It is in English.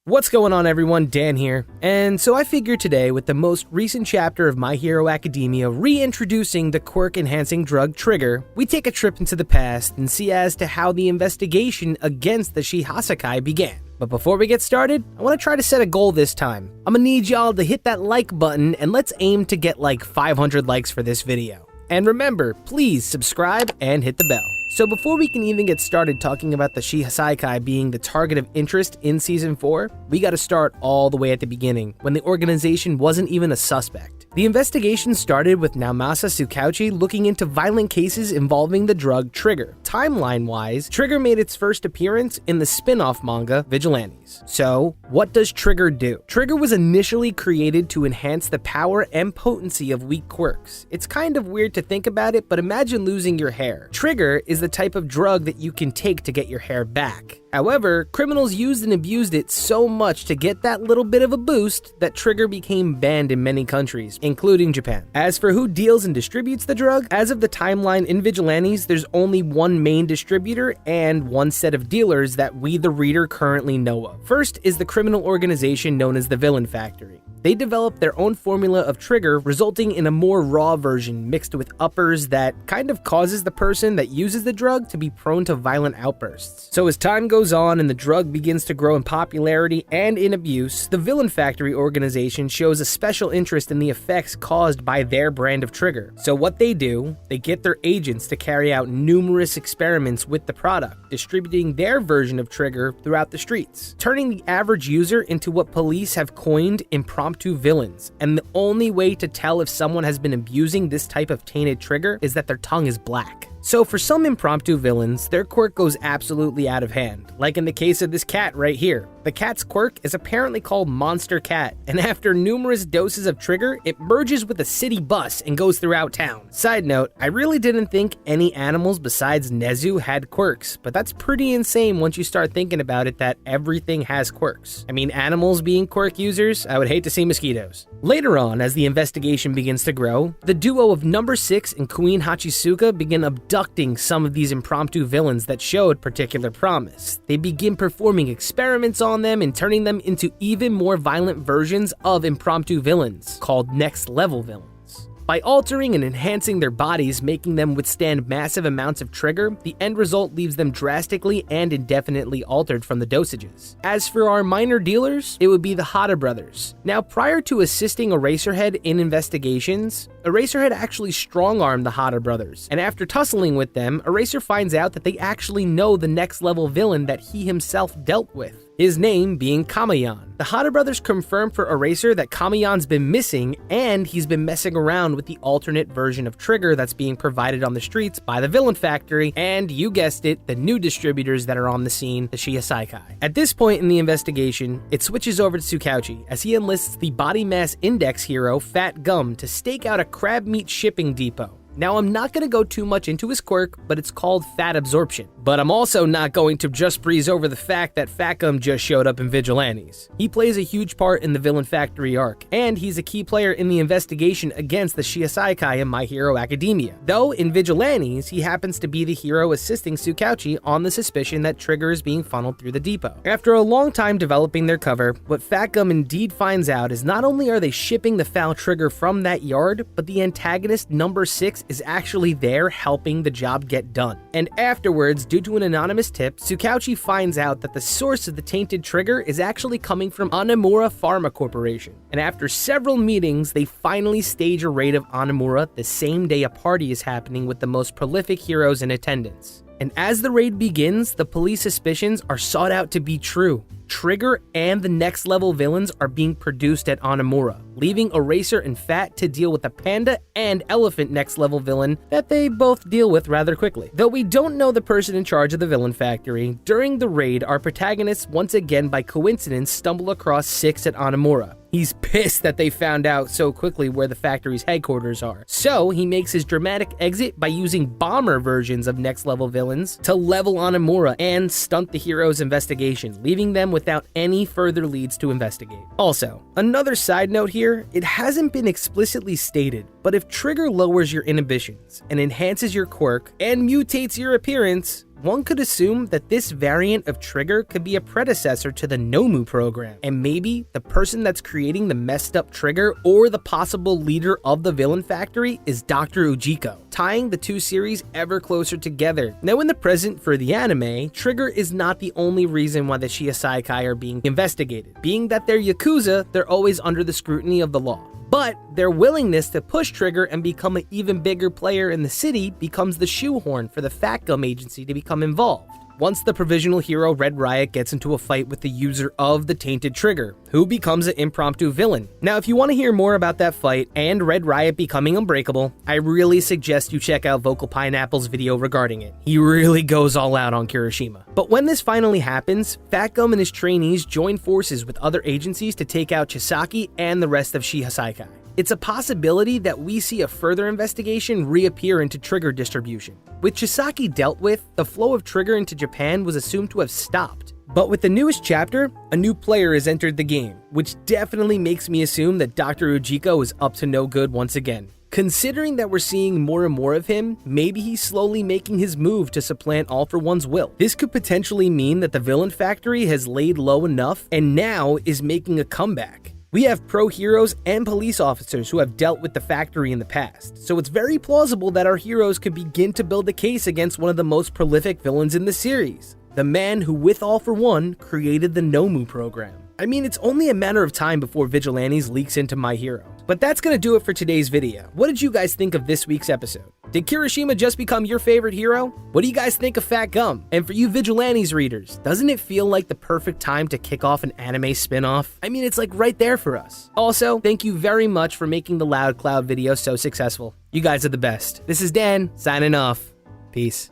What's going on, everyone? Dan here. And so I figured today, with the most recent chapter of My Hero Academia reintroducing the Quirk Enhancing Drug Trigger, we take a trip into the past and see as to how the investigation against the Shie Hassaikai began. But before we get started, I want to try to set a goal this time. I'm gonna need y'all to hit that like button and let's aim to get like 500 likes for this video. And remember, please subscribe and hit the bell. So before we can even get started talking about the Shie Hassaikai being the target of interest in Season 4, we gotta start all the way at the beginning, when the organization wasn't even a suspect. The investigation started with Naomasa Tsukauchi looking into violent cases involving the drug Trigger. Timeline-wise, Trigger made its first appearance in the spin-off manga, Vigilantes. So, what does Trigger do? Trigger was initially created to enhance the power and potency of weak quirks. It's kind of weird to think about it, but imagine losing your hair. Trigger is the type of drug that you can take to get your hair back. However, criminals used and abused it so much to get that little bit of a boost that Trigger became banned in many countries, including Japan. As for who deals and distributes the drug, as of the timeline in Vigilantes, there's only one main distributor and one set of dealers that we, the reader, currently know of. First is the criminal organization known as the Villain Factory. They developed their own formula of Trigger, resulting in a more raw version mixed with uppers that kind of causes the person that uses the drug to be prone to violent outbursts. So as time goes on and the drug begins to grow in popularity and in abuse, the Villain Factory organization shows a special interest in the effects caused by their brand of Trigger. So what they do, they get their agents to carry out numerous experiments with the product, distributing their version of Trigger throughout the streets, turning the average user into what police have coined impromptu villains. And the only way to tell if someone has been abusing this type of tainted trigger is that their tongue is black. So for some impromptu villains, their quirk goes absolutely out of hand, like in the case of this cat right here. The cat's quirk is apparently called Monster Cat, and after numerous doses of Trigger, it merges with a city bus and goes throughout town. Side note, I really didn't think any animals besides Nezu had quirks, but that's pretty insane once you start thinking about it that everything has quirks. I mean, animals being quirk users, I would hate to see mosquitoes. Later on, as the investigation begins to grow, the duo of Number 6 and Queen Hachisuka begin abducting some of these impromptu villains that showed particular promise. They begin performing experiments on them and turning them into even more violent versions of impromptu villains, called next level villains. By altering and enhancing their bodies, making them withstand massive amounts of Trigger, the end result leaves them drastically and indefinitely altered from the dosages. As for our minor dealers, it would be the Hata brothers. Now, prior to assisting Eraserhead in investigations, Eraserhead actually strong-armed the Hata brothers, and after tussling with them, Eraser finds out that they actually know the next level villain that he himself dealt with, his name being Kamayan. The Hata brothers confirm for Eraser that Kamayan's been missing and he's been messing around with the alternate version of Trigger that's being provided on the streets by the Villain Factory and, you guessed it, the new distributors that are on the scene, the Shie Hassaikai. At this point in the investigation, it switches over to Tsukauchi as he enlists the body mass index hero Fat Gum to stake out a crab meat shipping depot. Now, I'm not going to go too much into his quirk, but it's called Fat Absorption. But I'm also not going to just breeze over the fact that Fat Gum just showed up in Vigilantes. He plays a huge part in the Villain Factory arc, and he's a key player in the investigation against the Shie Hassaikai in My Hero Academia. Though, in Vigilantes, he happens to be the hero assisting Tsukauchi on the suspicion that Trigger is being funneled through the depot. After a long time developing their cover, what Fat Gum indeed finds out is not only are they shipping the foul Trigger from that yard, but the antagonist Number 6 is actually there helping the job get done. And afterwards, due to an anonymous tip, Tsukauchi finds out that the source of the tainted Trigger is actually coming from Onimura Pharma Corporation. And after several meetings, they finally stage a raid of Onimura the same day a party is happening with the most prolific heroes in attendance. And as the raid begins, the police suspicions are sought out to be true. Trigger and the next level villains are being produced at Onimura, leaving Eraser and Fat to deal with the panda and elephant next level villain that they both deal with rather quickly. Though we don't know the person in charge of the Villain Factory, during the raid, our protagonists once again by coincidence stumble across 6 at Onimura. He's pissed that they found out so quickly where the factory's headquarters are. So he makes his dramatic exit by using bomber versions of next level villains to level Onimura and stunt the hero's investigation, leaving them without any further leads to investigate. Also, another side note here, it hasn't been explicitly stated, but if Trigger lowers your inhibitions and enhances your quirk and mutates your appearance, one could assume that this variant of Trigger could be a predecessor to the Nomu program, and maybe the person that's creating the messed up Trigger or the possible leader of the villain factory is Dr. Ujiko, tying the two series ever closer together. Now in the present for the anime, Trigger is not the only reason why the Shie Hassaikai are being investigated. Being that they're Yakuza, they're always under the scrutiny of the law. But their willingness to push Trigger and become an even bigger player in the city becomes the shoehorn for the Fat Gum Agency to become involved. Once the provisional hero Red Riot gets into a fight with the user of the tainted Trigger, who becomes an impromptu villain. Now if you want to hear more about that fight and Red Riot becoming unbreakable, I really suggest you check out Vocal Pineapple's video regarding it. He really goes all out on Kirishima. But when this finally happens, Fat Gum and his trainees join forces with other agencies to take out Chisaki and the rest of Shie Hassaikai. It's a possibility that we see a further investigation reappear into Trigger distribution. With Chisaki dealt with, the flow of Trigger into Japan was assumed to have stopped. But with the newest chapter, a new player has entered the game, which definitely makes me assume that Dr. Ujiko is up to no good once again. Considering that we're seeing more and more of him, maybe he's slowly making his move to supplant All For One's will. This could potentially mean that the villain factory has laid low enough and now is making a comeback. We have pro-heroes and police officers who have dealt with the factory in the past, so it's very plausible that our heroes could begin to build a case against one of the most prolific villains in the series, the man who, with All For One, created the Nomu program. I mean, it's only a matter of time before Vigilantes leaks into My Hero. But that's gonna do it for today's video. What did you guys think of this week's episode? Did Kirishima just become your favorite hero? What do you guys think of Fat Gum? And for you Vigilantes readers, doesn't it feel like the perfect time to kick off an anime spin-off? I mean, it's like right there for us. Also, thank you very much for making the Loud Cloud video so successful. You guys are the best. This is Dan, signing off. Peace.